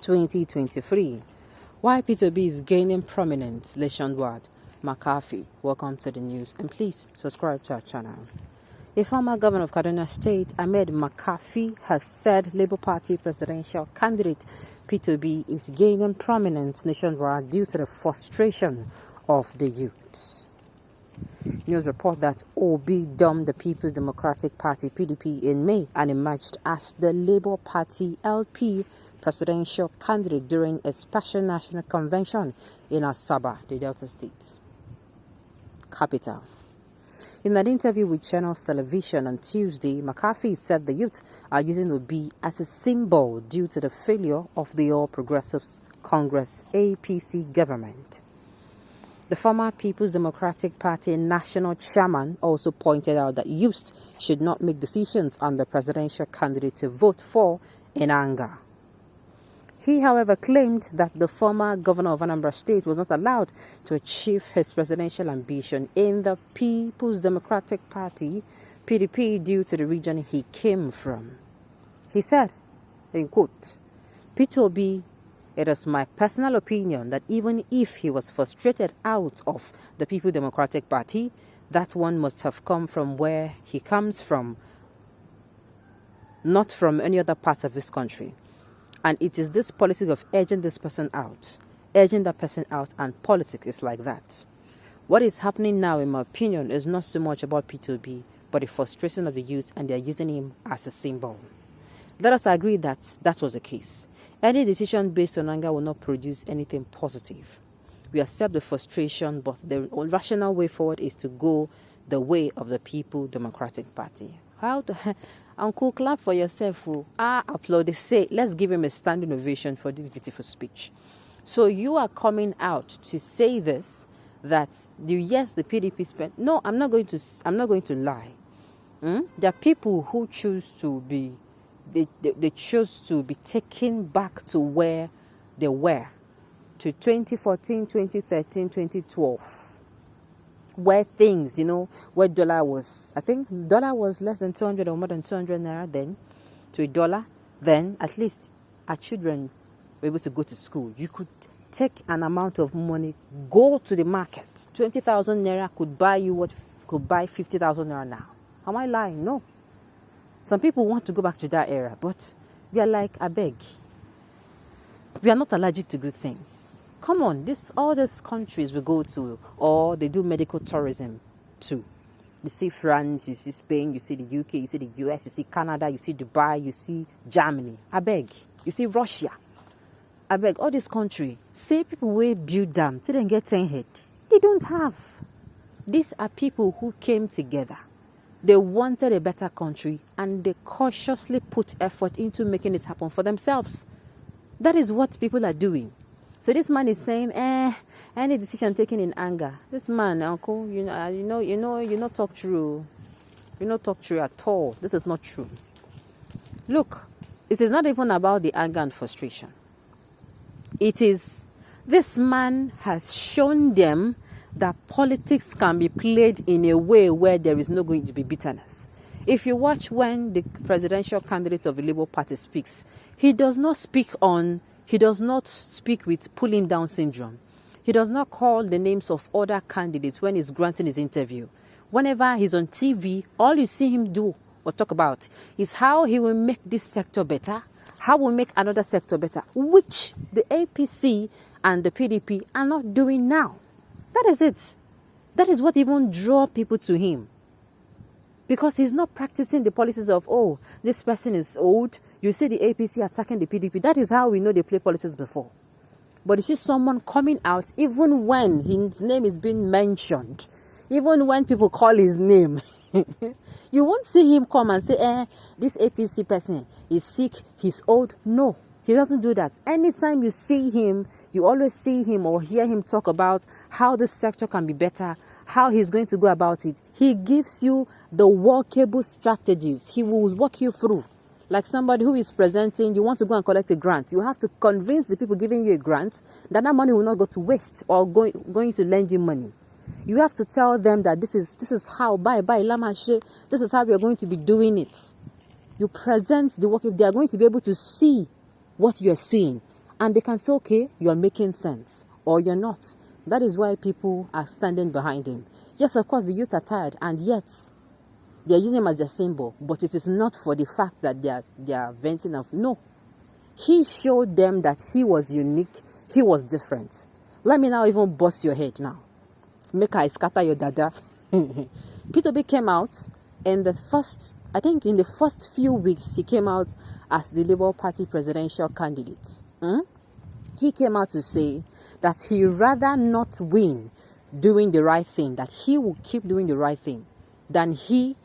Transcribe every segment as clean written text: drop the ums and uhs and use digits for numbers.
2023. Why P2B is gaining prominence nationwide. McCarthy, welcome to the news, and please subscribe to our channel. A former governor of Kaduna State, Ahmed McCarthy, has said Labour Party presidential candidate P2B is gaining prominence nationwide due to the frustration of the youth. News report that Obi dumped the People's Democratic Party (PDP) in May and emerged as the Labour Party (LP) presidential candidate during a special national convention in Asaba, the Delta State capital. In an interview with Channel Television on Tuesday, McCarthy said the youth are using Obi as a symbol due to the failure of the All Progressives Congress (APC) government. The former People's Democratic Party national chairman also pointed out that youth should not make decisions on the presidential candidate to vote for in anger. He, however, claimed that the former governor of Anambra State was not allowed to achieve his presidential ambition in the People's Democratic Party (PDP) due to the region he came from. He said, in quote, "P2B, it is my personal opinion that even if he was frustrated out of the People's Democratic Party, that one must have come from where he comes from, not from any other part of this country. And it is this policy of edging that person out, and politics is like that. What is happening now, in my opinion, is not so much about P2B, but the frustration of the youth, and they are using him as a symbol. Let us agree that that was the case. Any decision based on anger will not produce anything positive. We accept the frustration, but the rational way forward is to go the way of the People's Democratic Party." How the hell? Uncle, clap for yourself. Applaud. Say, let's give him a standing ovation for this beautiful speech. So you are coming out to say this, that yes, the PDP spent. No, I'm not going to lie. There are people who choose to be. They chose to be taken back to where they were, to 2014, 2013, 2012, where things, where dollar was, I think dollar was less than 200 or more than 200 naira then, to a dollar. Then at least our children were able to go to school. You could take an amount of money, go to the market. 20,000 naira could buy you what could buy 50,000 naira now. Am I lying? No. Some people want to go back to that era, but we are like, I beg. We are not allergic to good things. Come on, all these countries we go to, or they do medical tourism too. You see France, you see Spain, you see the UK, you see the US, you see Canada, you see Dubai, you see Germany. I beg. You see Russia. I beg, all these countries, say people will build them, they didn't get 10 head. They don't have. These are people who came together. They wanted a better country, and they cautiously put effort into making it happen for themselves. That is what people are doing. So this man is saying, any decision taken in anger. This man, uncle, you not talk true. You not talk true at all. This is not true. Look, it is not even about the anger and frustration. It is, this man has shown them that politics can be played in a way where there is not going to be bitterness. If you watch when the presidential candidate of the Labour Party speaks, he does not speak with pulling down syndrome. He does not call the names of other candidates when he's granting his interview. Whenever he's on TV, all you see him do or talk about is how he will make this sector better, how will make another sector better, which the APC and the PDP are not doing now. That is it. That is what even draw people to him. Because he's not practicing the policies of, this person is old. You see the APC attacking the PDP. That is how we know they play policies before. But you see someone coming out, even when his name is being mentioned, even when people call his name, you won't see him come and say, this APC person is sick, he's old. No. He doesn't do that. Anytime you see him, you always see him or hear him talk about how this sector can be better, how he's going to go about it. He gives you the workable strategies. He will walk you through. Like somebody who is presenting, you want to go and collect a grant. You have to convince the people giving you a grant that money will not go to waste or going to lend you money. You have to tell them that this is how, this is how we are going to be doing it. You present the work. They are going to be able to see what you are seeing And they can say, okay, you're making sense, or you're not. That is why people are standing behind him. Yes, of course, the youth are tired, and yet they're using him as their symbol, but it is not for the fact that they are venting off. No. He showed them that he was unique, he was different. Let me now even bust your head now. Make I scatter your dada. Peter B came out, and in the first few weeks, he came out as the Labour Party presidential candidate. He came out to say that he rather not win doing the right thing, that he will keep doing the right thing, than he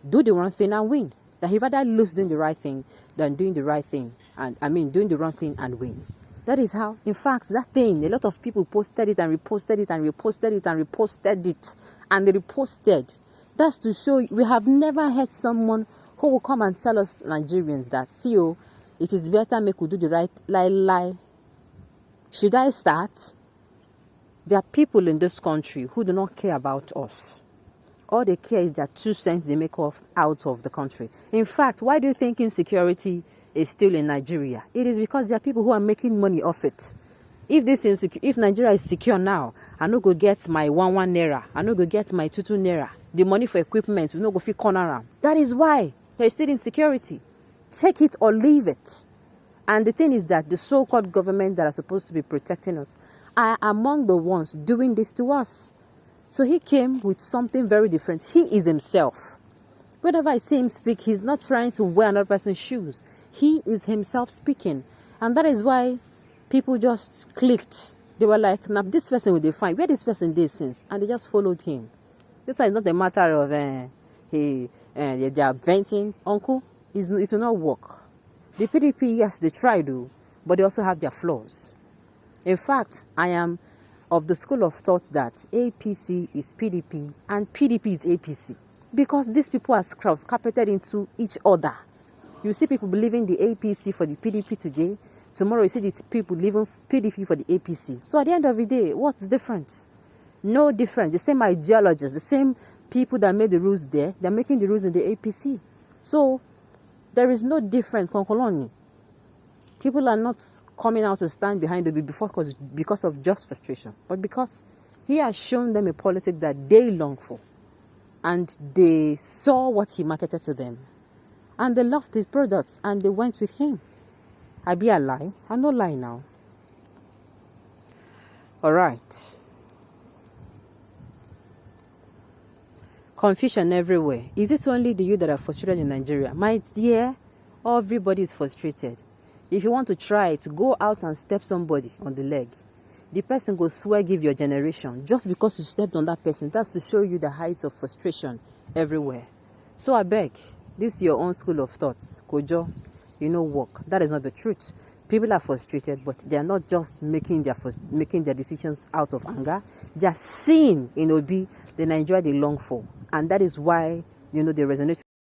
do the wrong thing and win. That he rather lose doing the right thing than doing the right thing, doing the wrong thing and win. That is how, in fact, that thing, a lot of people posted it and reposted it and reposted it and reposted it and they reposted. That's to show we have never had someone who will come and tell us Nigerians that, see, it is better make we do the right lie. Should I start? There are people in this country who do not care about us. All they care is their 2 cents they make out of the country. In fact, why do you think insecurity is still in Nigeria? It is because there are people who are making money off it. If Nigeria is secure now, I no go get my 1 naira, I no go get my 2 naira. The money for equipment, we no go fit corner am. That is why there is still insecurity. Take it or leave it. And the thing is that the so-called government that are supposed to be protecting us are among the ones doing this to us. So he came with something very different. He is himself. Whenever I see him speak, he's not trying to wear another person's shoes. He is himself speaking. And that is why people just clicked. They were like, now this person will define where this person did since. And they just followed him. This is not a matter of they are venting. Uncle, it will not work. The PDP, yes, they try to, but they also have their flaws. In fact, I am of the school of thought that APC is PDP and PDP is APC. Because these people are carpeted into each other. You see people believing the APC for the PDP today. Tomorrow you see these people leaving PDP for the APC. So at the end of the day, what's the difference? No difference. The same ideologists, the same people that made the rules there, they're making the rules in the APC. So there is no difference. People are not coming out to stand behind the before because of just frustration, but because he has shown them a policy that they long for. And they saw what he marketed to them. And they loved his products and they went with him. I be a lie. I no lie now. Alright. Confusion everywhere. Is it only the youth that are frustrated in Nigeria? My dear, everybody is frustrated. If you want to try it, go out and step somebody on the leg. The person go swear give your generation. Just because you stepped on that person, that's to show you the heights of frustration everywhere. So I beg, this is your own school of thoughts. Kojo, work. That is not the truth. People are frustrated, but they are not just making their decisions out of anger. They are seeing in Obi the Nigeria they long for. And that is why, they resonate